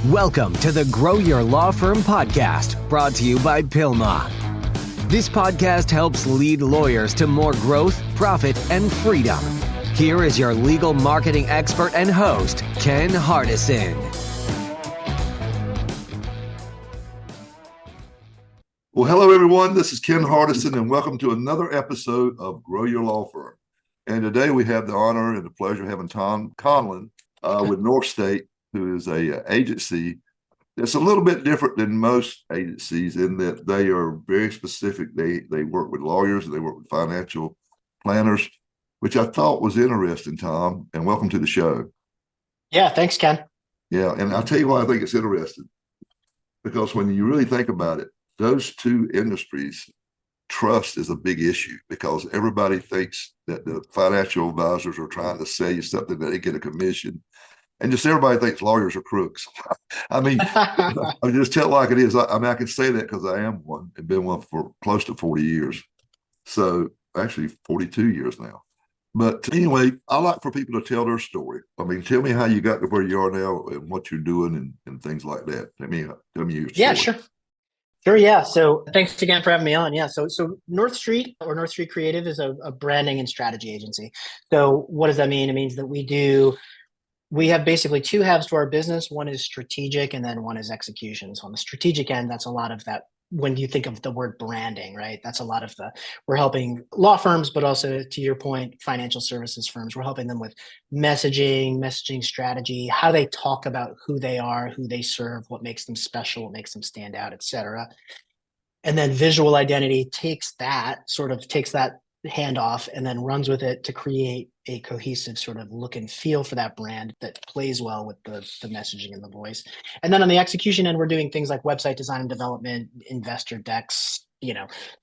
Welcome to the Grow Your Law Firm podcast, brought to you by Pilma. This podcast helps lead lawyers to more growth, profit, and freedom. Here is your legal marketing expert and host, Ken Hardison. Well, hello, everyone. This is Ken Hardison, and welcome to another episode of Grow Your Law Firm. And today we have the honor and the pleasure of having Tom Conlon with North State, who is a agency that's a little bit different than most agencies in that they are very specific. They work with lawyers and they work with financial planners, which I thought was interesting, Tom, and welcome to the show. Yeah, thanks, Ken. Yeah, and I'll tell you why I think it's interesting, because when you really think about it, those two industries, trust is a big issue because everybody thinks that the financial advisors are trying to sell you something that they get a commission. And just everybody thinks lawyers are crooks. I mean, I just tell it like it is. I mean, I can say that because I am one and been one for close to 40 years. So actually 42 years now. But anyway, I like for people to tell their story. I mean, tell me how you got to where you are now and what you're doing and things like that. Tell me your story. Yeah, sure. Sure, yeah. So thanks again for having me on. Yeah, so North Street or North Street Creative is a branding and strategy agency. So what does that mean? It means that we have basically two halves to our business. One is strategic and then one is execution. So on the strategic end, that's a lot of that. When you think of the word branding, right? That's a lot of we're helping law firms, but also to your point, financial services firms. We're helping them with messaging strategy, how they talk about who they are, who they serve, what makes them special, what makes them stand out, et cetera. And then visual identity takes that handoff and then runs with it to create a cohesive sort of look and feel for that brand that plays well with the messaging and the voice. And then on the execution end, we're doing things like website design and development, investor decks,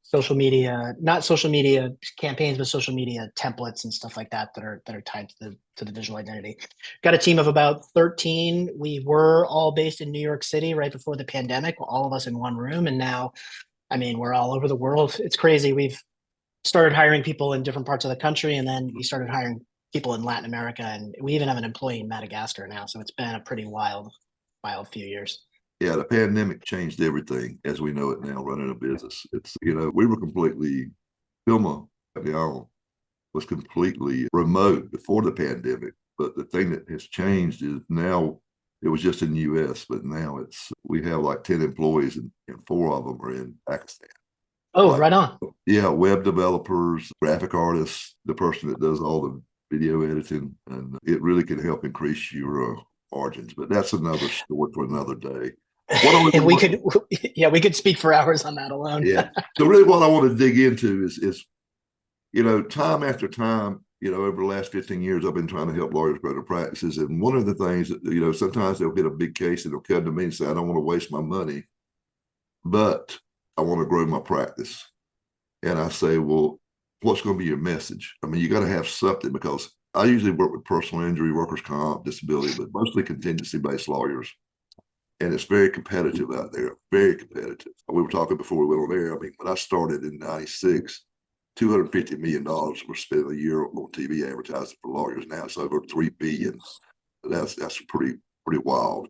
social media, not social media campaigns, but social media templates and stuff like that are tied to the visual identity. Got a team of about 13. We were all based in New York City right before the pandemic, all of us in one room. And now, I mean, we're all over the world. It's crazy. We've started hiring people in different parts of the country, and then we started hiring people in Latin America, and we even have an employee in Madagascar now. So it's been a pretty wild few years. Yeah, the pandemic changed everything as we know it now, running a business. It's, we were Pilma was completely remote before the pandemic. But the thing that has changed is now it was just in the US, but now we have like 10 employees and 4 of them are in Pakistan. Oh, right on. Yeah, web developers, graphic artists, the person that does all the video editing, and it really can help increase your margins. But that's another story for another day. And we could speak for hours on that alone. Yeah. So really what I want to dig into is time after time, over the last 15 years, I've been trying to help lawyers grow their practices. And one of the things that, sometimes they'll get a big case and they'll come to me and say, I don't want to waste my money, but I want to grow my practice. And I say, well, what's going to be your message? I mean, you got to have something, because I usually work with personal injury, workers' comp, disability, but mostly contingency-based lawyers. And it's very competitive out there, very competitive. We were talking before we went on air. I mean, when I started in 96, $250 million were spent a year on TV advertising for lawyers. Now it's over $3 billion. That's pretty wild.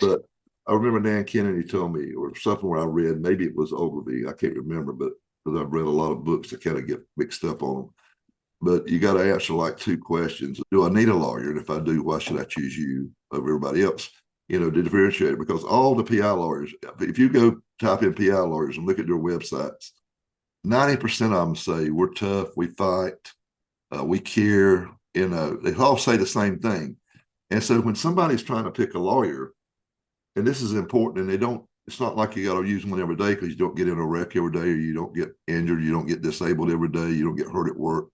But I remember Dan Kennedy told me, or something where I read, maybe it was Ogilvy, I can't remember, but because I've read a lot of books that kind of get mixed up on them. But you got to answer like 2 questions. Do I need a lawyer? And if I do, why should I choose you over everybody else? To differentiate, because all the PI lawyers, if you go type in PI lawyers and look at their websites, 90% of them say we're tough, we fight, we care, they all say the same thing. And so when somebody's trying to pick a lawyer, and this is important, and it's not like you got to use one every day, because you don't get in a wreck every day, or you don't get injured, you don't get disabled every day, you don't get hurt at work.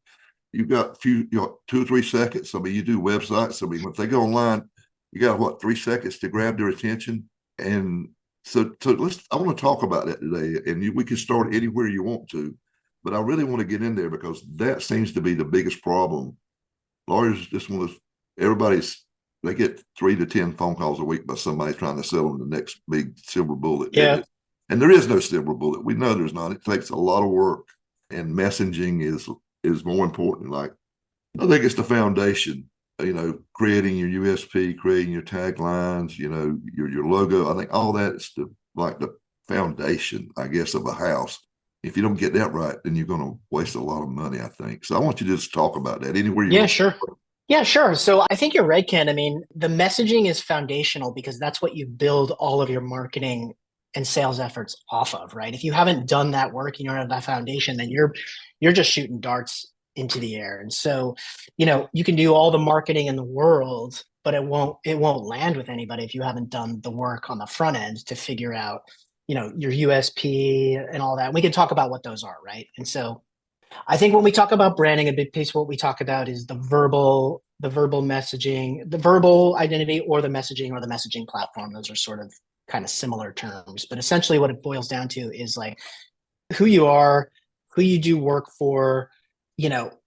You've got 2 or 3 seconds. I mean, you do websites. I mean, if they go online, you got 3 seconds to grab their attention. And so I want to talk about that today. And we can start anywhere you want to, but I really want to get in there because that seems to be the biggest problem. Lawyers just want to, they get 3 to 10 phone calls a week by somebody trying to sell them the next big silver bullet. Yeah. And there is no silver bullet. We know there's not. It takes a lot of work, and messaging is more important. Like, I think it's the foundation creating your USP, creating your taglines, your logo. I think all that is the foundation, I guess, of a house. If you don't get that right, then you're going to waste a lot of money, I think. So I want you to just talk about that anywhere you Yeah, want. sure. Yeah, sure. So I think you're right, Ken. I mean, the messaging is foundational because that's what you build all of your marketing and sales efforts off of, right? If you haven't done that work, you don't have that foundation, then you're just shooting darts into the air. And so, you can do all the marketing in the world, but it won't land with anybody if you haven't done the work on the front end to figure out, your USP and all that. We can talk about what those are, right? And so I think when we talk about branding, a big piece of what we talk about is the verbal messaging, the verbal identity, or the messaging platform. Those are sort of kind of similar terms, but essentially what it boils down to is like who you are, who you do work for,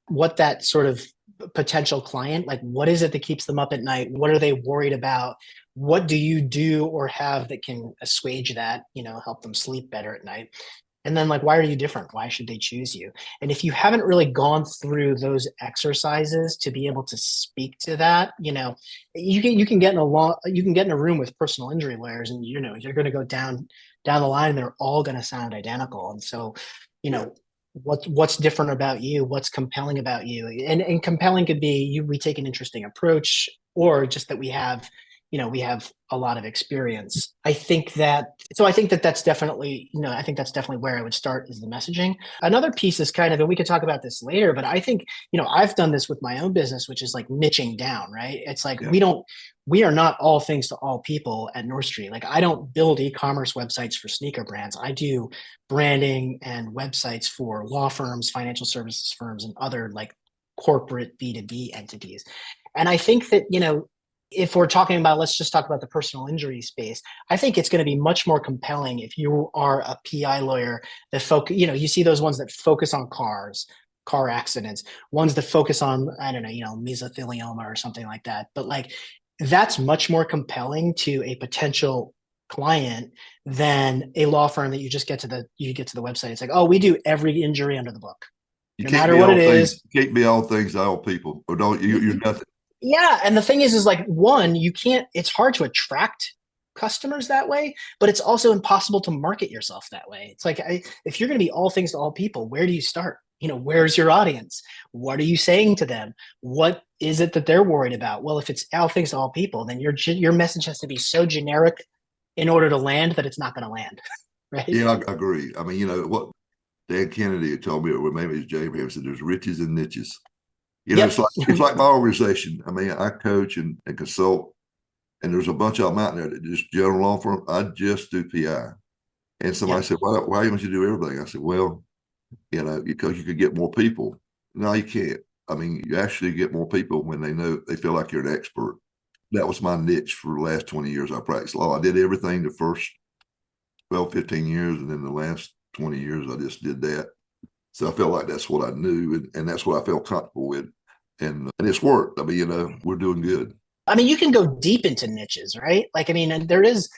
what that sort of potential client, like what is it that keeps them up at night? What are they worried about? What do you do or have that can assuage that, help them sleep better at night? And then like, why are you different? Why should they choose you? And if you haven't really gone through those exercises to be able to speak to that, you can get in a room with personal injury lawyers and you're going to go down the line and they're all going to sound identical. And so, what's different about you? What's compelling about you? And compelling could be we take an interesting approach, or just that we have a lot of experience. I think that's definitely, I think that's definitely where I would start, is the messaging. Another piece is kind of, and we could talk about this later, but I think, I've done this with my own business, which is like niching down, right? It's like, we are not all things to all people at North Street. Like I don't build e-commerce websites for sneaker brands. I do branding and websites for law firms, financial services firms, and other like corporate B2B entities. And I think that, if we're talking about, let's just talk about the personal injury space. I think it's going to be much more compelling if you are a PI lawyer that you see those ones that focus on car accidents, ones that focus on, I don't know, mesothelioma or something like that. But like, that's much more compelling to a potential client than a law firm that you get to the website. It's like, oh, we do every injury under the book, no matter what it is. You can't be all things to all people, or don't you're nothing. Yeah. And the thing is like, one, it's hard to attract customers that way, but it's also impossible to market yourself that way. It's like, if you're going to be all things to all people, where do you start? Where's your audience? What are you saying to them? What is it that they're worried about? Well, if it's all things to all people, then your message has to be so generic in order to land that it's not going to land. Right. Yeah, I agree. I mean, what Dan Kennedy had told me, or maybe it's Jay Abraham, said there's riches and niches. It's like my organization. I mean, I coach and consult, and there's a bunch of them out there that just general law firm. I just do PI. And somebody said, why don't you do everything? I said, well, because you could get more people. No, you can't. I mean, you actually get more people when they feel like you're an expert. That was my niche for the last 20 years I practiced law. I did everything the first 12, 15 years, and then the last 20 years I just did that. So I felt like that's what I knew, and that's what I felt comfortable with. And it's worked. I mean, we're doing good. I mean, you can go deep into niches, right? Like, I mean, and there is,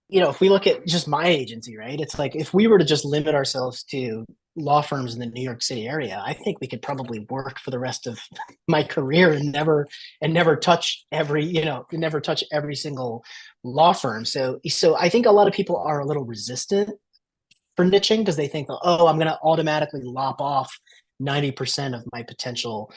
if we look at just my agency, right? It's like, if we were to just limit ourselves to law firms in the New York City area, I think we could probably work for the rest of my career and never touch every single law firm. So I think a lot of people are a little resistant for niching because they think, oh, I'm going to automatically lop off 90% of my potential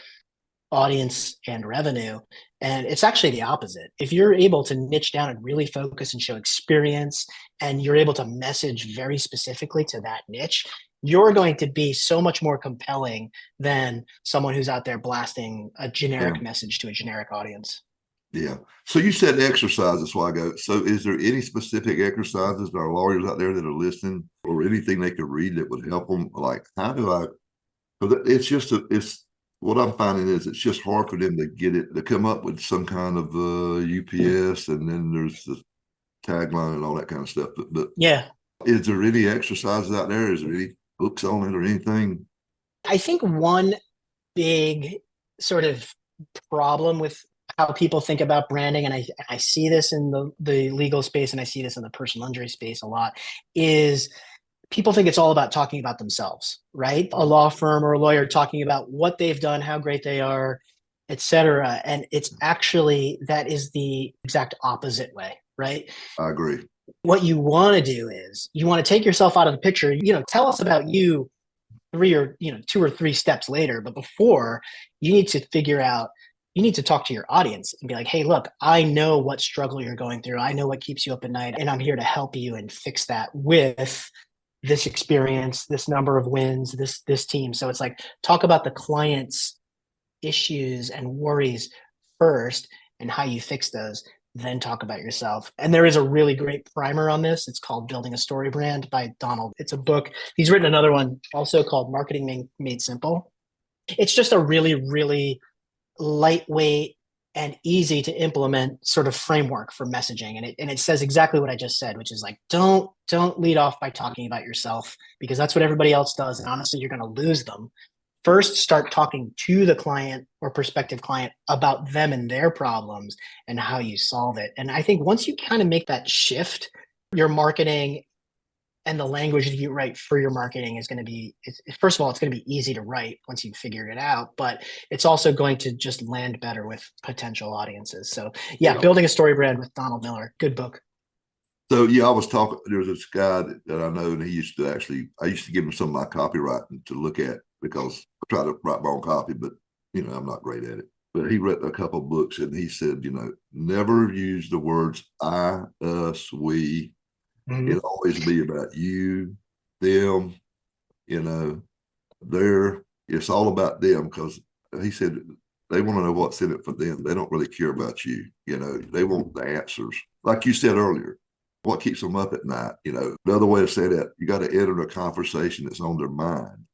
audience and revenue. And it's actually the opposite. If you're able to niche down and really focus and show experience, and you're able to message very specifically to that niche, you're going to be so much more compelling than someone who's out there blasting a generic message to a generic audience. Yeah. So you said exercises a while ago. So is there any specific exercises that our lawyers out there that are listening, or anything they could read that would help them? Like, how do I, it's what I'm finding is it's just hard for them to come up with some kind of UPS, and then there's the tagline and all that kind of stuff. But yeah, is there any exercises out there? Is there any books on it or anything? I think one big sort of problem with how people think about branding, and I see this in the legal space, and I see this in the personal injury space a lot, is people think it's all about talking about themselves, right? A law firm or a lawyer talking about what they've done, how great they are, etc. And it's actually, that is the exact opposite way, right? I agree. What you want to do is you want to take yourself out of the picture. Tell us about you 2 or 3 steps later. But before, you need to figure out, you need to talk to your audience and be like, hey, look, I know what struggle you're going through. I know what keeps you up at night. And I'm here to help you and fix that with this experience, this number of wins, this team. So it's like, talk about the client's issues and worries first and how you fix those, then talk about yourself. And there is a really great primer on this. It's called Building a Story Brand by Donald. It's a book. He's written another one also called Marketing Made Simple. It's just a really, really lightweight and easy to implement sort of framework for messaging. And it says exactly what I just said, which is like, don't lead off by talking about yourself, because that's what everybody else does. And honestly, you're going to lose them. First, start talking to the client or prospective client about them and their problems and how you solve it. And I think once you kind of make that shift, your marketing and the language that you write for your marketing is going to be, first of all, it's going to be easy to write once you've figured it out, but it's also going to just land better with potential audiences. So yeah, Building a Story Brand with Donald Miller. Good book. So yeah, I was talking, there was this guy that I know, and I used to give him some of my copywriting to look at, because I try to write my own copy, but I'm not great at it. But he read a couple of books, and he said, never use the words I, us, we. Mm-hmm. It'll always be about you, them, their. It's all about them, because he said they want to know what's in it for them. They don't really care about you. They want the answers. Like you said earlier, what keeps them up at night? The other way to say that, you got to enter a conversation that's on their mind,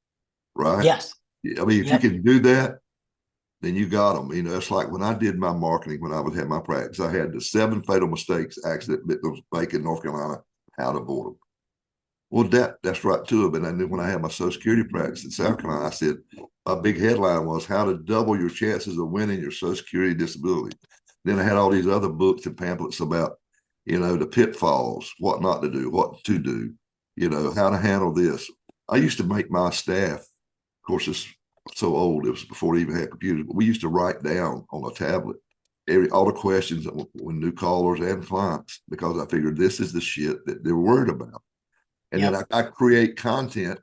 right? Yes. I mean, if you can do that, then you got them. It's like when I did my marketing, when I had my practice, I had the 7 fatal mistakes accident victims make in North Carolina, how to avoid them. Well, that's right to them. And then when I had my Social Security practice in South Carolina, I said, my big headline was how to double your chances of winning your Social Security disability. Then I had all these other books and pamphlets about, the pitfalls, what not to do, what to do, how to handle this. I used to make my staff, of course, it's so old, it was before they even had computers, but we used to write down on a tablet all the questions when new callers and clients, because I figured this is the shit that they're worried about. And then I create content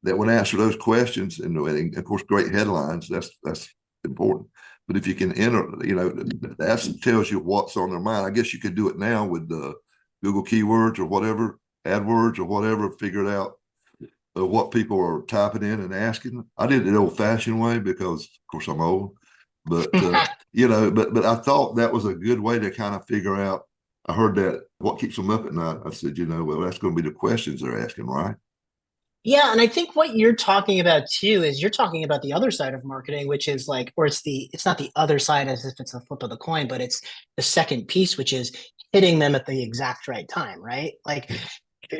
that would answer those questions, and of course, great headlines. That's important. But if you can enter, that tells you what's on their mind. I guess you could do it now with the Google keywords or whatever, AdWords or whatever, figure it out what people are typing in and asking. I did it the old-fashioned way because, of course, I'm old. But but I thought that was a good way to kind of figure out. I heard that what keeps them up at night. I said, well, that's going to be the questions they're asking, right? Yeah, and I think what you're talking about too is you're talking about the other side of marketing, which is like, or it's not the other side as if it's a flip of the coin, but it's the second piece, which is hitting them at the exact right time, right? Like,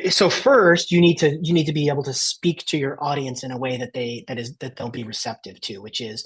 so first you need to be able to speak to your audience in a way that they'll be receptive to, which is,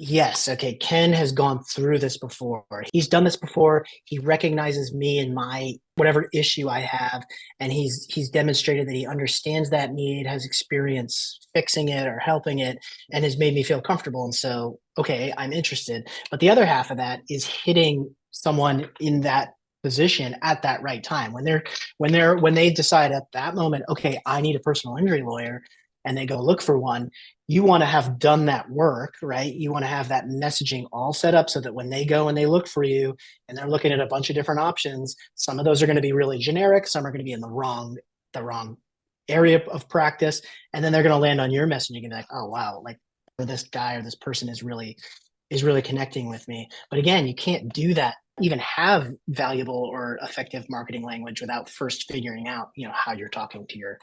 yes, okay, Ken has gone through this before. He's done this before. He recognizes me and my whatever issue I have, and he's demonstrated that he understands that need, has experience fixing it or helping it, and has made me feel comfortable. And so, okay, I'm interested. But the other half of that is hitting someone in that position at that right time, when they decide at that moment, okay, I need a personal injury lawyer, and they go look for one. You want to have done that work, right? You want to have that messaging all set up so that when they go and they look for you and they're looking at a bunch of different options, some of those are going to be really generic. Some are going to be in the wrong area of practice. And then they're going to land on your messaging and be like, oh, wow, like this guy or this person is really connecting with me. But again, you can't do that, even have valuable or effective marketing language without first figuring out, how you're talking to your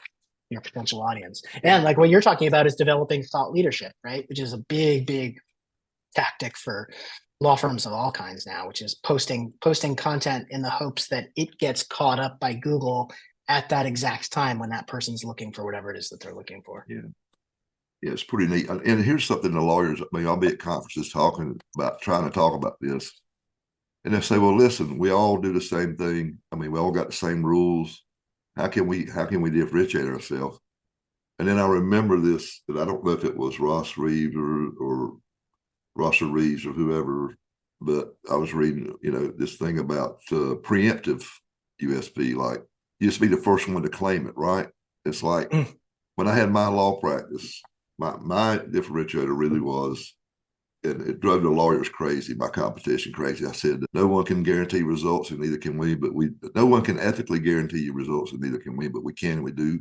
potential audience. And like what you're talking about is developing thought leadership, right? Which is a big tactic for law firms of all kinds now, which is posting content in the hopes that it gets caught up by Google at that exact time when that person's looking for whatever it is that they're looking for. Yeah, it's pretty neat. And here's something the lawyers, I'll be at conferences trying to talk about this. And they say, well, listen, we all do the same thing. We all got the same rules. How can we differentiate ourselves? And then I remember this, that I don't know if it was Ross Reeves or Russell Reeves or whoever, but I was reading, this thing about preemptive USP, like you just be the first one to claim it, right? It's like when I had my law practice, my differentiator really was, and it drove the lawyers crazy, my competition crazy. I said, no one can guarantee results and neither can we, but no one can ethically guarantee you results and neither can we, but we can and we do.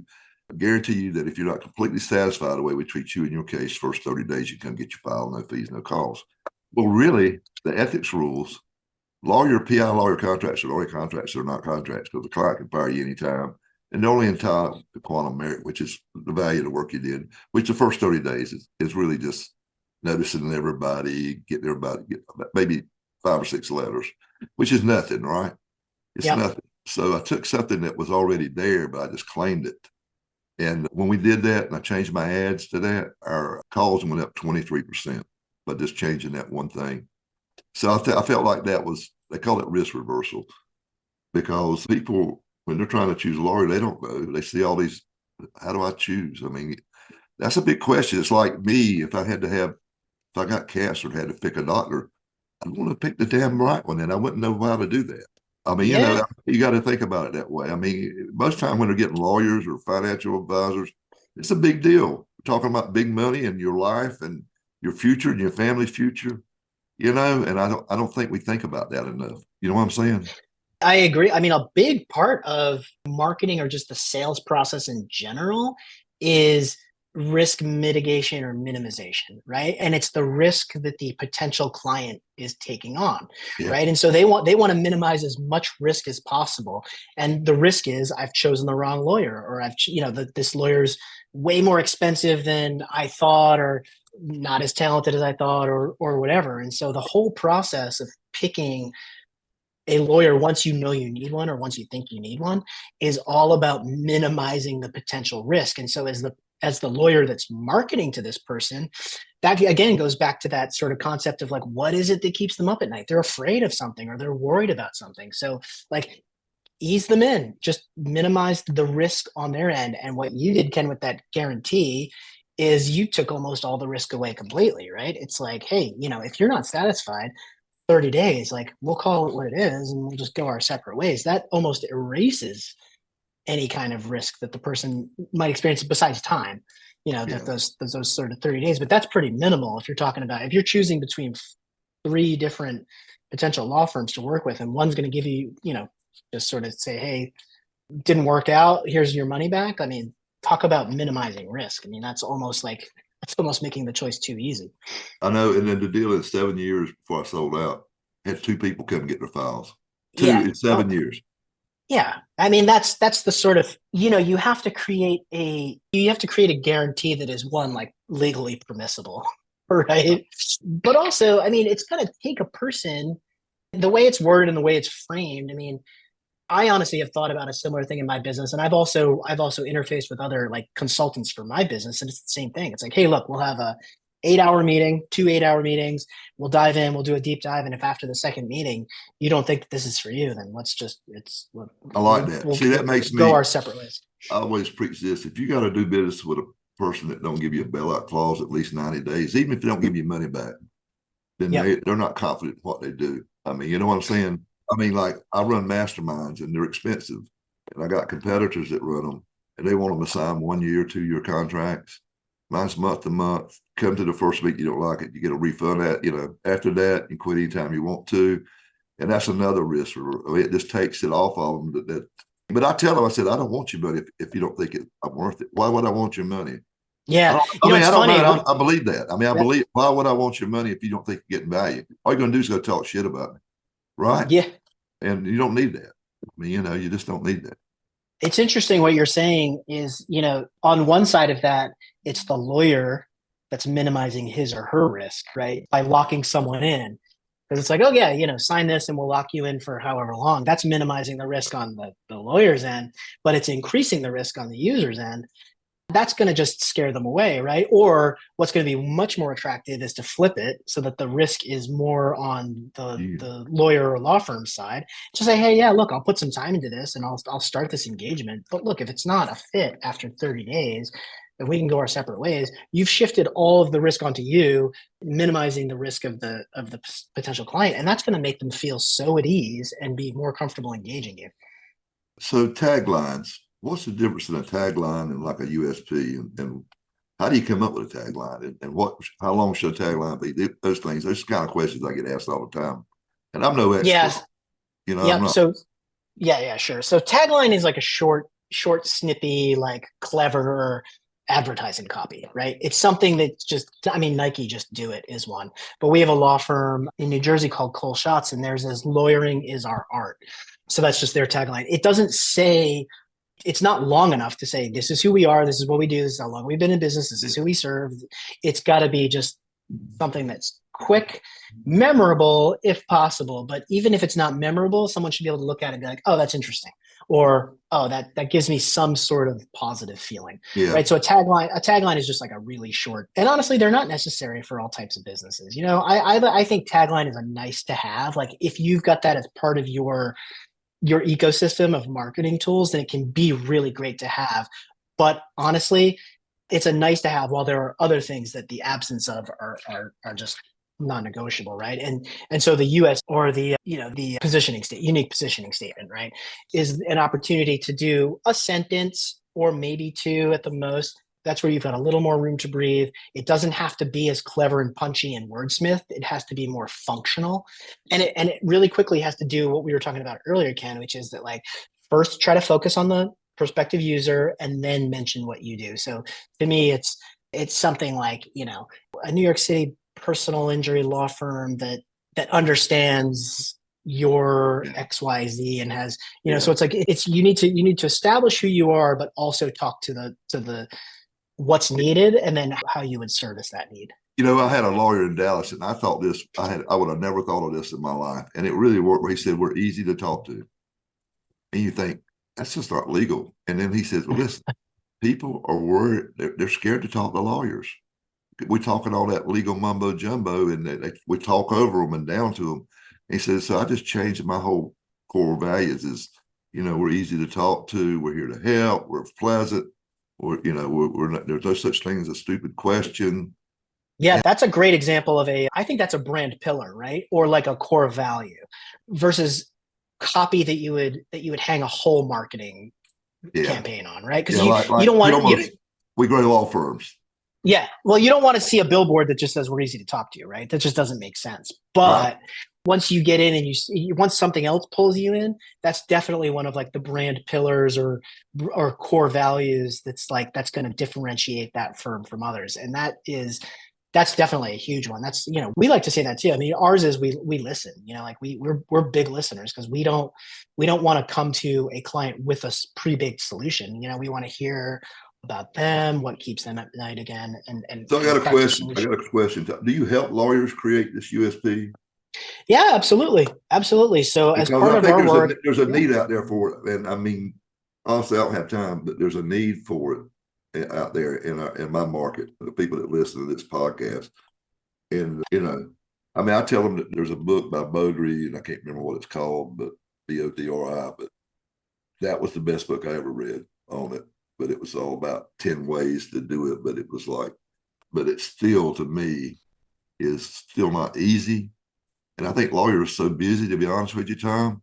I guarantee you that if you're not completely satisfied the way we treat you in your case, first 30 days, you come get your file, no fees, no costs. Well, really, the ethics rules, PI lawyer contracts are lawyer contracts are not contracts because the client can fire you anytime. And they're only entitled to quantum merit, which is the value of the work you did, which the first 30 days is really just noticing everybody, getting everybody, get maybe 5 or 6 letters, which is nothing, right? It's nothing. So I took something that was already there, but I just claimed it. And when we did that and I changed my ads to that, our calls went up 23% by just changing that one thing. So I felt like that was, they call it risk reversal, because people, when they're trying to choose a lawyer, they don't know. They see all these, how do I choose? I mean, that's a big question. It's like me, if I got cancer and had to pick a doctor, I want to pick the damn right one, and I wouldn't know how to do that. I mean, you got to think about it that way. I mean, most time when they're getting lawyers or financial advisors, it's a big deal. We're talking about big money and your life and your future and your family's future, and I don't think we think about that enough. You know what I'm saying? I agree. I mean, a big part of marketing or just the sales process in general is risk mitigation or minimization, right? And it's the risk that the potential client is taking on, right? And so they want to minimize as much risk as possible. And the risk is I've chosen the wrong lawyer, or this lawyer's way more expensive than I thought, or not as talented as I thought, or whatever. And so the whole process of picking a lawyer, once you know you need one or once you think you need one, is all about minimizing the potential risk. And so as the lawyer that's marketing to this person, that again goes back to that sort of concept of like, what is it that keeps them up at night? They're afraid of something or they're worried about something. So like, ease them in, just minimize the risk on their end. And what you did, Ken, with that guarantee is you took almost all the risk away completely, right? It's like, hey, if you're not satisfied, 30 days, like we'll call it what it is and we'll just go our separate ways. That almost erases any kind of risk that the person might experience besides time, that those sort of 30 days, but that's pretty minimal. If you're choosing between 3 different potential law firms to work with, and one's going to give you, just sort of say, hey, didn't work out, here's your money back. I mean, talk about minimizing risk. I mean, that's almost making the choice too easy. I know. And then the deal in 7 years before I sold out, I had 2 people come get their files. 2 in 7 years. Yeah. I mean, that's the sort of, you have to create a guarantee that is, one, like legally permissible, right? But also, I mean, it's going to take a person, the way it's worded and the way it's framed. I mean, I honestly have thought about a similar thing in my business. And I've also interfaced with other like consultants for my business. And it's the same thing. It's like, hey, look, we'll have a 8-hour meeting, 2 8-hour meetings. We'll dive in, we'll do a deep dive. And if after the second meeting, you don't think that this is for you, then I like that. See, that makes me go our separate ways. I always preach this. If you got to do business with a person that don't give you a bailout clause at least 90 days, even if they don't give you money back, then they're not confident in what they do. I mean, you know what I'm saying? I mean, like I run masterminds and they're expensive, and I got competitors that run them, and they want them to sign 1 year, 2-year contracts. Mine's month to month. Come to the first week, you don't like it, you get a refund. After that, you quit anytime you want to, and that's another risk. It just takes it off of them. But I tell them, I said, I don't want your money if you don't think I'm worth it. Why would I want your money? Yeah, I believe that. I mean, why would I want your money if you don't think you're getting value? All you're going to do is go talk shit about me. Right. Yeah. And you don't need that. I mean, you just don't need that. It's interesting what you're saying is, on one side of that, it's the lawyer that's minimizing his or her risk, right? By locking someone in. Because it's like, oh yeah, sign this and we'll lock you in for however long. That's minimizing the risk on the lawyer's end, but it's increasing the risk on the user's end. That's going to just scare them away, right? Or what's going to be much more attractive is to flip it so that the risk is more on the lawyer or law firm side. Just say, hey, yeah, look, I'll put some time into this and I'll start this engagement. But look, if it's not a fit after 30 days, and we can go our separate ways, you've shifted all of the risk onto you, minimizing the risk of the potential client. And that's going to make them feel so at ease and be more comfortable engaging you. So taglines, what's the difference in a tagline and like a USP? And how do you come up with a tagline? And how long should a tagline be? Those things, those kind of questions I get asked all the time. And I'm no expert. Yes. You know, Yep. I'm not. So yeah, sure. So tagline is like a short, snippy, like clever advertising copy, right? It's something that just, I mean, Nike Just Do It is one, but we have a law firm in New Jersey called Cole Schatz, and theirs is lawyering is our art. So that's just their tagline. It doesn't say, it's not long enough to say, this is who we are, this is what we do, this is how long we've been in business, this is who we serve. It's got to be just something that's quick, memorable if possible. But even if it's not memorable, someone should be able to look at it and be like, oh, that's interesting. Or, oh, that gives me some sort of positive feeling. Yeah. Right. So a tagline is just like a really short, and honestly, they're not necessary for all types of businesses. You know, I think tagline is a nice to have. Like if you've got that as part of your ecosystem of marketing tools, then it can be really great to have. But honestly, it's a nice to have, while there are other things that the absence of are just non-negotiable, right? And so the US, or the the unique positioning statement, right, is an opportunity to do a sentence or maybe two at the most. That's where you've got a little more room to breathe. It doesn't have to be as clever and punchy and wordsmith. It has to be more functional, and it really quickly has to do what we were talking about earlier, Ken, which is that, like, first try to focus on the prospective user and then mention what you do. So to me, it's something like, a New York City personal injury law firm that understands your XYZ and has, so it's like, you need to establish who you are, but also talk to the what's needed, and then how you would service that need. I had a lawyer in Dallas, and I thought this, I would have never thought of this in my life. And it really worked, where he said, we're easy to talk to. And you think, that's just not legal. And then he says, well, listen, people are worried. They're scared to talk to lawyers. We talking all that legal mumbo jumbo, and we talk over them and down to them. And he says, so I just changed my whole core values is, we're easy to talk to. We're here to help. We're pleasant. We're not, there's no such thing as a stupid question. Yeah, that's a great example of I think that's a brand pillar, right? Or like a core value versus copy that you would hang a whole marketing campaign on, right? Because you don't want we grow law firms. Yeah, well, you don't want to see a billboard that just says we're easy to talk to, right? That just doesn't make sense. But once you get in and once something else pulls you in, that's definitely one of like the brand pillars or core values that's going to differentiate that firm from others. And that's definitely a huge one. That's, we like to say that too. I mean, ours is we listen, like we're big listeners, because we don't want to come to a client with a pre-baked solution. We want to hear about them, what keeps them at night again. And so I got a question. Do you help lawyers create this USP? Yeah, absolutely. So as part of our work, there's a need out there for it. And I mean, honestly, I don't have time, but there's a need for it out there in my market, the people that listen to this podcast. And, I mean, I tell them that there's a book by Beaudry, and I can't remember what it's called, but Bodri, but that was the best book I ever read on it. But it was all about 10 ways to do it. But it still, to me, is still not easy. And I think lawyers are so busy, to be honest with you, Tom,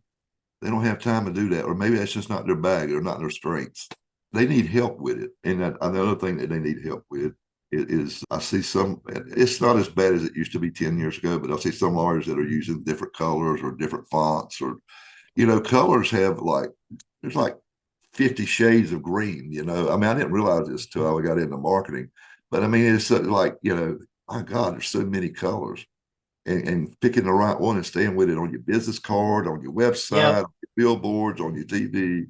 they don't have time to do that. Or maybe that's just not their bag or not their strengths. They need help with it. And another thing that they need help with is I see some, it's not as bad as it used to be 10 years ago, but I see some lawyers that are using different colors or different fonts, or, colors have there's 50 shades of green, I mean, I didn't realize this until I got into marketing, but I mean, it's my God, there's so many colors, and picking the right one and staying with it on your business card, on your website, on your billboards, on your TV,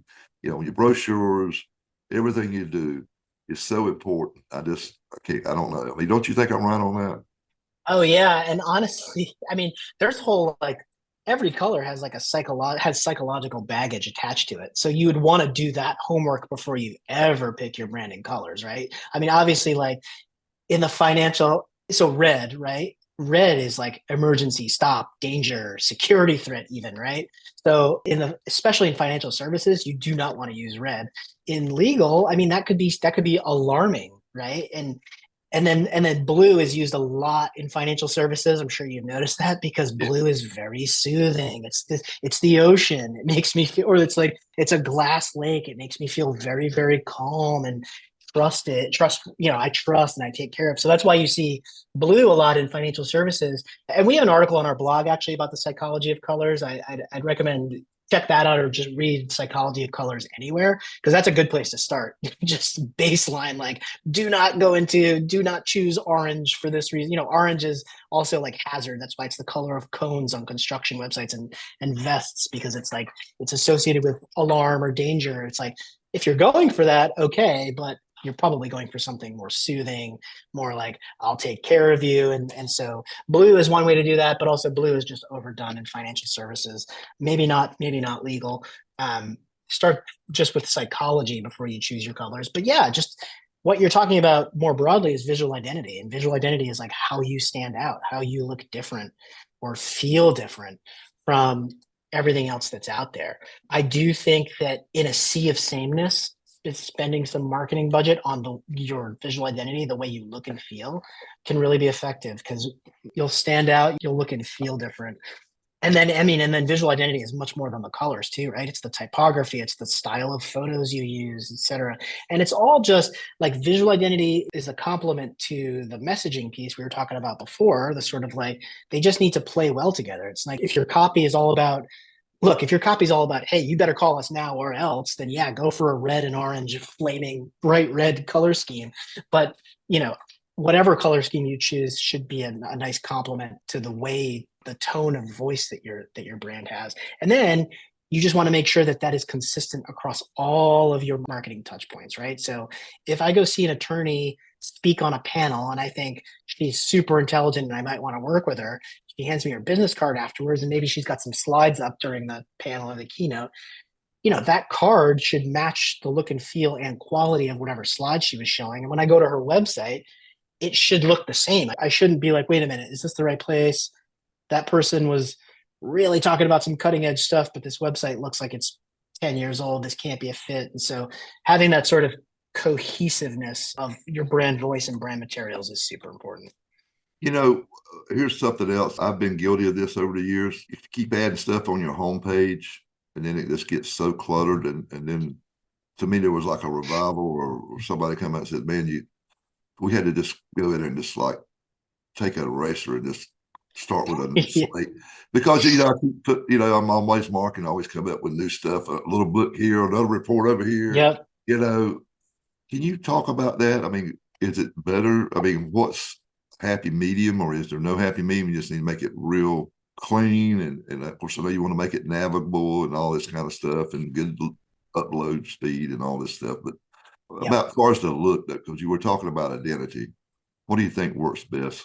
on your brochures, everything you do is so important. I don't know. I mean, don't you think I'm right on that? Oh yeah. And honestly, I mean, there's whole, every color has psychological baggage attached to it. So you would want to do that homework before you ever pick your branding colors, right? I mean, obviously, in the financial, so red, right? Red is emergency, stop, danger, security threat even, right? So especially in financial services, you do not want to use red. In legal, I mean, that could be alarming, right? And then blue is used a lot in financial services. I'm sure you've noticed that, because blue is very soothing. It's the ocean. It makes me feel, or it's a glass lake. It makes me feel very, very calm and I trust and I take care of. So that's why you see blue a lot in financial services. And we have an article on our blog actually about the psychology of colors. I'd recommend check that out, or just read Psychology of Colors anywhere, because that's a good place to start. Just baseline, like, do not choose orange for this reason. Orange is also like hazard. That's why it's the color of cones on construction websites and vests, because it's associated with alarm or danger. It's like, if you're going for that, okay, but you're probably going for something more soothing, more like, I'll take care of you. And so blue is one way to do that, but also blue is just overdone in financial services. Maybe not legal. Start just with psychology before you choose your colors. But yeah, just what you're talking about more broadly is visual identity. And visual identity is like how you stand out, how you look different or feel different from everything else that's out there. I do think that in a sea of sameness, is spending some marketing budget on your visual identity, the way you look and feel, can really be effective, because you'll stand out, you'll look and feel different. And then visual identity is much more than the colors too, right? It's the typography, it's the style of photos you use, etc. And it's all just like, visual identity is a complement to the messaging piece we were talking about before, the sort of like, they just need to play well together. It's like, if your copy is all about, hey, you better call us now or else, then yeah, go for a red and orange flaming bright red color scheme. But, whatever color scheme you choose should be a nice complement to the tone of voice that your brand has. And then you just want to make sure that is consistent across all of your marketing touch points, right? So if I go see an attorney speak on a panel and I think she's super intelligent and I might want to work with her, she hands me her business card afterwards, and maybe she's got some slides up during the panel or the keynote. That card should match the look and feel and quality of whatever slide she was showing. And when I go to her website, it should look the same. I shouldn't be like, wait a minute, is this the right place? That person was really talking about some cutting edge stuff, but this website looks like it's 10 years old. This can't be a fit. And so having that sort of cohesiveness of your brand voice and brand materials is super important. Here's something else. I've been guilty of this over the years. You keep adding stuff on your homepage, and then it just gets so cluttered. And then, to me, there was like a revival, or somebody come out and said, man, we had to just go in and just like take an eraser and just start with a slate. Because, I'm always marketing, always come up with new stuff, a little book here, another report over here. Yep. Can you talk about that? I mean, is it better? I mean, what's happy medium, or is there no happy medium? You just need to make it real clean, and of course I know you want to make it navigable and all this kind of stuff, and good upload speed and all this stuff. But about as far as the look, because you were talking about identity, what do you think works best?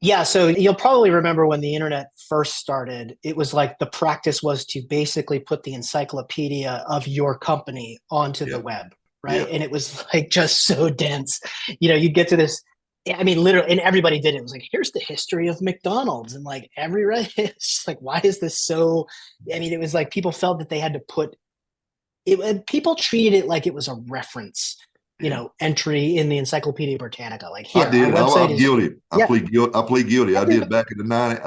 Yeah, so you'll probably remember when the internet first started, it was like the practice was to basically put the encyclopedia of your company onto the web, right? Yeah. And it was like just so dense. You'd get to this, I mean, literally, and everybody did it. It was like, here's the history of McDonald's, and like it's like, why is this so? I mean, it was like people felt that they had to put it. People treated it like it was a reference, entry in the Encyclopedia Britannica. Like, here, I did. I'm guilty. I plead guilty. I did back in the 90s.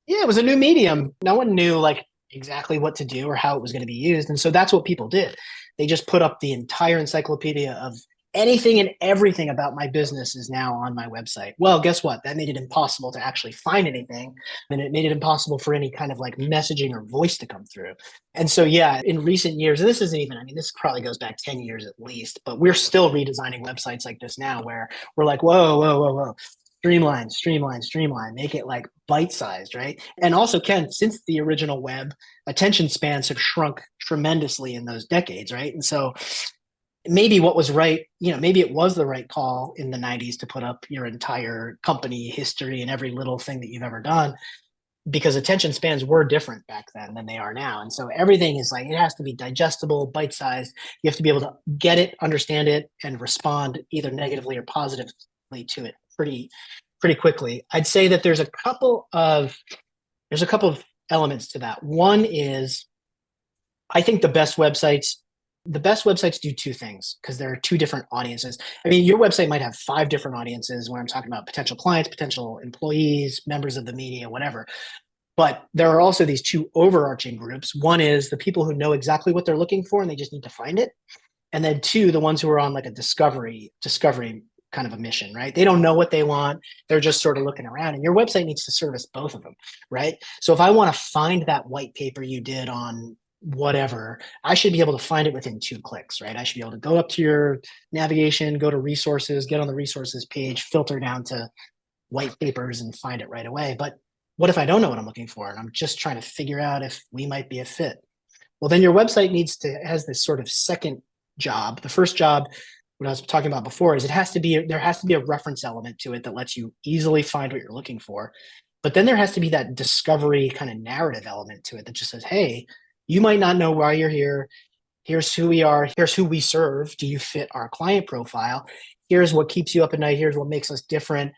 It was a new medium. No one knew like exactly what to do or how it was going to be used, and so that's what people did. They just put up the entire encyclopedia of anything and everything about my business is now on my website. Well, guess what? That made it impossible to actually find anything. And it made it impossible for any kind of like messaging or voice to come through. And so, yeah, in recent years, and this probably goes back 10 years at least, but we're still redesigning websites like this now, where we're like, whoa. Streamline, make it like bite-sized, right? And also, Ken, since the original web, attention spans have shrunk tremendously in those decades, right? And so maybe what was right, maybe it was the right call in the 90s to put up your entire company history and every little thing that you've ever done, because attention spans were different back then than they are now. And so everything is like, it has to be digestible, bite-sized. You have to be able to get it, understand it, and respond either negatively or positively to it pretty quickly. I'd say that there's a couple of elements to that. One is, I think the best websites The best websites do two things because there are two different audiences. I mean, your website might have 5 different audiences when I'm talking about potential clients, potential employees, members of the media, whatever. But there are also these two overarching groups. One is the people who know exactly what they're looking for and they just need to find it. And then 2, the ones who are on like a discovery kind of a mission, right? They don't know what they want. They're just sort of looking around, and your website needs to service both of them, right? So if I want to find that white paper you did on whatever, I should be able to find it within 2 clicks, right? I should be able to go up to your navigation, go to resources, get on the resources page, filter down to white papers and find it right away. But what if I don't know what I'm looking for and I'm just trying to figure out if we might be a fit? Well, then your website has this sort of second job. The first job, what I was talking about before, is there has to be a reference element to it that lets you easily find what you're looking for. But then there has to be that discovery kind of narrative element to it that just says, hey, you might not know why you're here. Here's who we are. Here's who we serve. Do you fit our client profile? Here's what keeps you up at night. Here's what makes us different.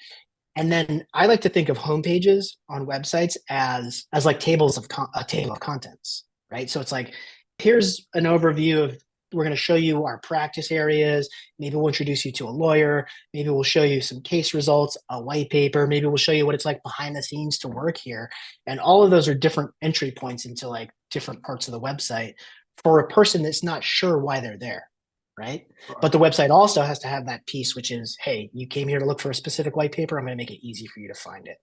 And then I like to think of homepages on websites as like a table of contents, right? So it's like, here's an overview of, we're going to show you our practice areas. Maybe we'll introduce you to a lawyer. Maybe we'll show you some case results, a white paper. Maybe we'll show you what it's like behind the scenes to work here. And all of those are different entry points into like different parts of the website for a person that's not sure why they're there, right? But the website also has to have that piece, which is, hey, you came here to look for a specific white paper. I'm going to make it easy for you to find it.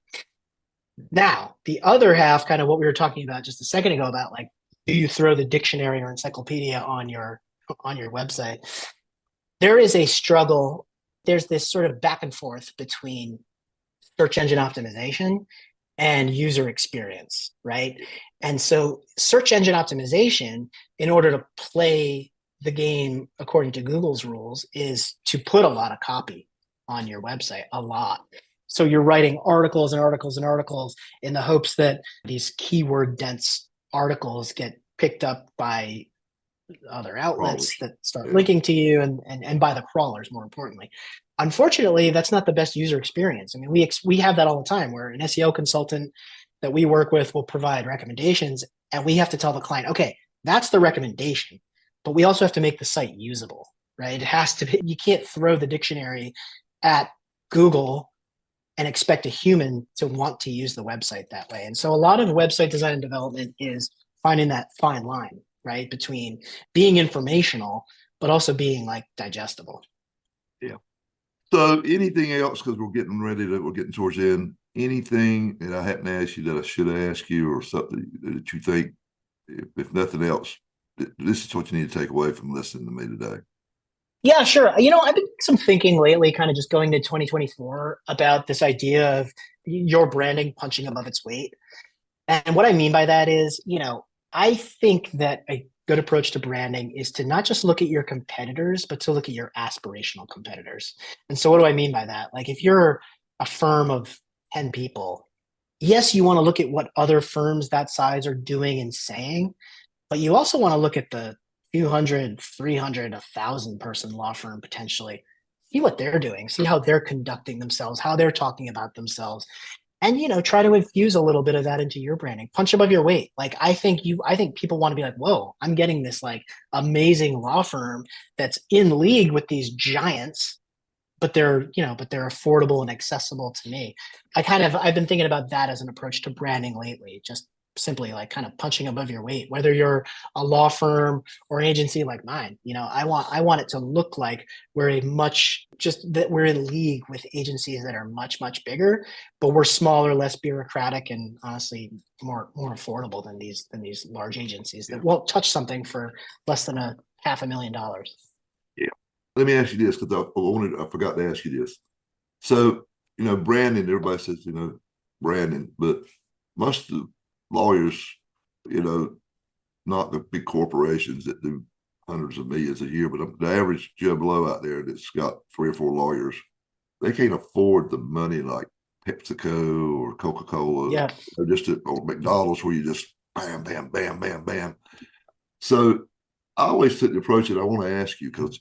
Now, the other half, kind of what we were talking about just a second ago about like, do you throw the dictionary or encyclopedia on your website? There is a struggle. There's this sort of back and forth between search engine optimization and user experience, right? And so search engine optimization, in order to play the game according to Google's rules, is to put a lot of copy on your website, a lot. So you're writing articles and articles and articles in the hopes that these keyword dense articles get picked up by other outlets that start linking to you and by the crawlers, more importantly. Unfortunately, that's not the best user experience. I mean, we have that all the time, where an SEO consultant that we work with will provide recommendations, and we have to tell the client, okay, that's the recommendation, but we also have to make the site usable, right? It has to be, you can't throw the dictionary at Google and expect a human to want to use the website that way. And so a lot of website design and development is finding that fine line, right, between being informational, but also being like digestible. Yeah. So anything else, because we're getting towards the end, anything that I hadn't asked you that I should ask you, or something that you think, if nothing else, this is what you need to take away from listening to me today? Yeah, sure. I've been doing some thinking lately, kind of just going to 2024, about this idea of your branding punching above its weight. And what I mean by that is, I think that a good approach to branding is to not just look at your competitors, but to look at your aspirational competitors. And so what do I mean by that? Like, if you're a firm of 10 people, yes, you want to look at what other firms that size are doing and saying, but you also want to look at the few hundred, 300, 1,000 person law firm potentially, see what they're doing, see how they're conducting themselves, how they're talking about themselves. And, try to infuse a little bit of that into your branding. Punch above your weight. Like, I think people want to be like, whoa, I'm getting this like amazing law firm that's in league with these giants, but they're affordable and accessible to me. I've been thinking about that as an approach to branding lately, just simply like kind of punching above your weight, whether you're a law firm or an agency like mine. I want it to look like we're we're in league with agencies that are much, much bigger, but we're smaller, less bureaucratic, and honestly more affordable than these large agencies that won't touch something for less than $500,000. Yeah. Let me ask you this, because I forgot to ask you this. So, branding, everybody says, branding, but most of the lawyers, not the big corporations that do hundreds of millions a year, but the average Joe Blow out there that's got 3 or 4 lawyers, they can't afford the money like PepsiCo or Coca-Cola, or McDonald's, where you just bam, bam, bam, bam, bam. So I always took the approach that I want to ask you, because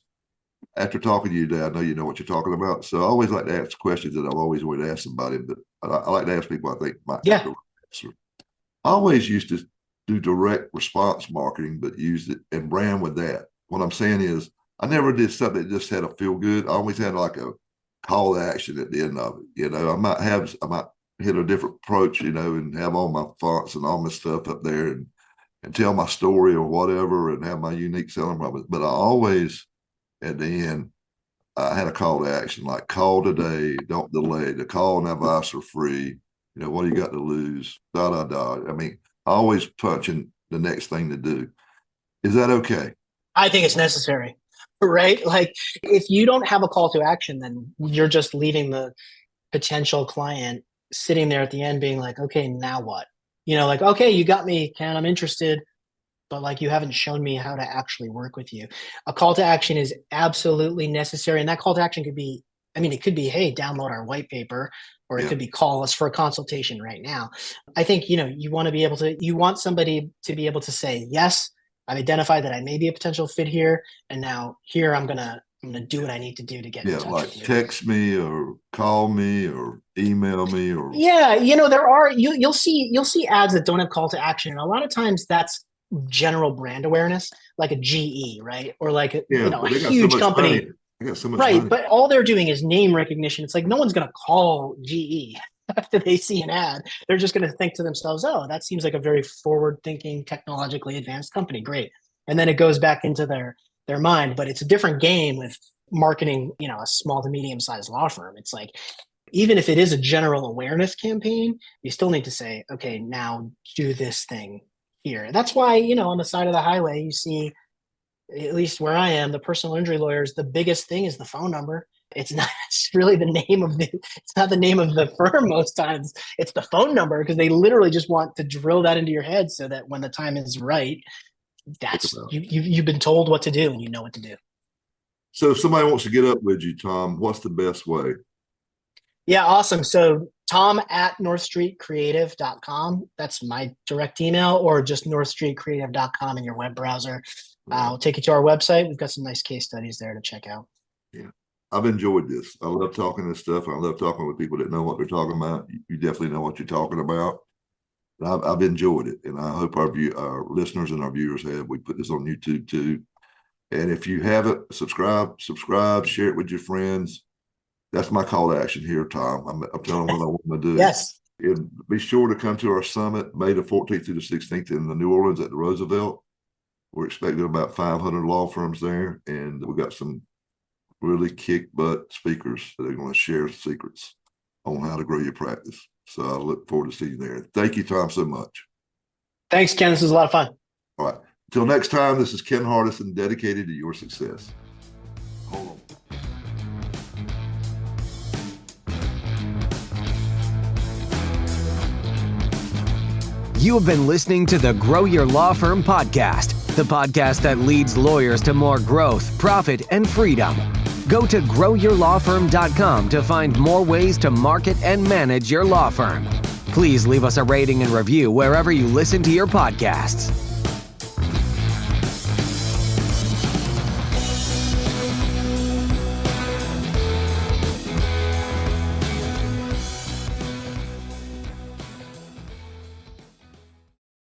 after talking to you today, I know you know what you're talking about. So I always like to ask questions that I've always wanted to ask somebody, but I like to ask people I think might have the right answer. I always used to do direct response marketing, but used it and ran with that. what I'm saying is I never did something that just had a feel good. I always had like a call to action at the end of it. I might hit a different approach, and have all my fonts and all my stuff up there and tell my story or whatever and have my unique selling promise. But I always, at the end, I had a call to action, like call today, don't delay. The call and advice are free. What do you got to lose? I mean, always punching the next thing to do. Is that okay? I think it's necessary, right? Like if you don't have a call to action, then you're just leaving the potential client sitting there at the end being like, okay, now what? Like, okay, you got me, Ken, I'm interested, but like you haven't shown me how to actually work with you. A call to action is absolutely necessary. And that call to action could be, it could be, hey, download our white paper, or it could be call us for a consultation right now. I think, you want somebody to be able to say, yes, I've identified that I may be a potential fit here. And now here I'm going to do what I need to do to get in touch with you. Text me or call me or email me or. Yeah. There are, you'll see ads that don't have call to action. And a lot of times that's general brand awareness, like a GE, right? Or like a huge company. They got so much right. money. But all they're doing is name recognition. It's like no one's going to call GE after they see an ad. They're just going to think to themselves, oh, that seems like a very forward-thinking, technologically advanced company. Great. And then it goes back into their mind. But it's a different game with marketing, a small to medium-sized law firm. It's like, even if it is a general awareness campaign, you still need to say, okay, now do this thing here. That's why, on the side of the highway, you see, at least where I am, the personal injury lawyers, the biggest thing is the phone number. It's not really it's not the name of the firm most times. It's the phone number, because they literally just want to drill that into your head so that when the time is right, you've been told what to do and you know what to do. So if somebody wants to get up with you, Tom, what's the best way? Yeah, awesome. So tom@northstreetcreative.com. That's my direct email, or just northstreetcreative.com in your web browser. I'll take you to our website. We've got some nice case studies there to check out. Yeah, I've enjoyed this. I love talking this stuff. I love talking with people that know what they're talking about. You definitely know what you're talking about. I've enjoyed it, and I hope our listeners and our viewers have. We put this on YouTube too. And if you haven't, subscribe, share it with your friends. That's my call to action here, Tom. I'm telling them what I want to do. Yes. And be sure to come to our summit, May the 14th through the 16th in New Orleans at the Roosevelt. We're expecting about 500 law firms there, and we've got some really kick butt speakers that are going to share secrets on how to grow your practice. So I look forward to seeing you there. Thank you, Tom, so much. Thanks, Ken. This was a lot of fun. All right. Until next time, this is Ken Hardison, dedicated to your success. Hold on. You have been listening to the Grow Your Law Firm podcast, the podcast that leads lawyers to more growth, profit, and freedom. Go to growyourlawfirm.com to find more ways to market and manage your law firm. Please leave us a rating and review wherever you listen to your podcasts.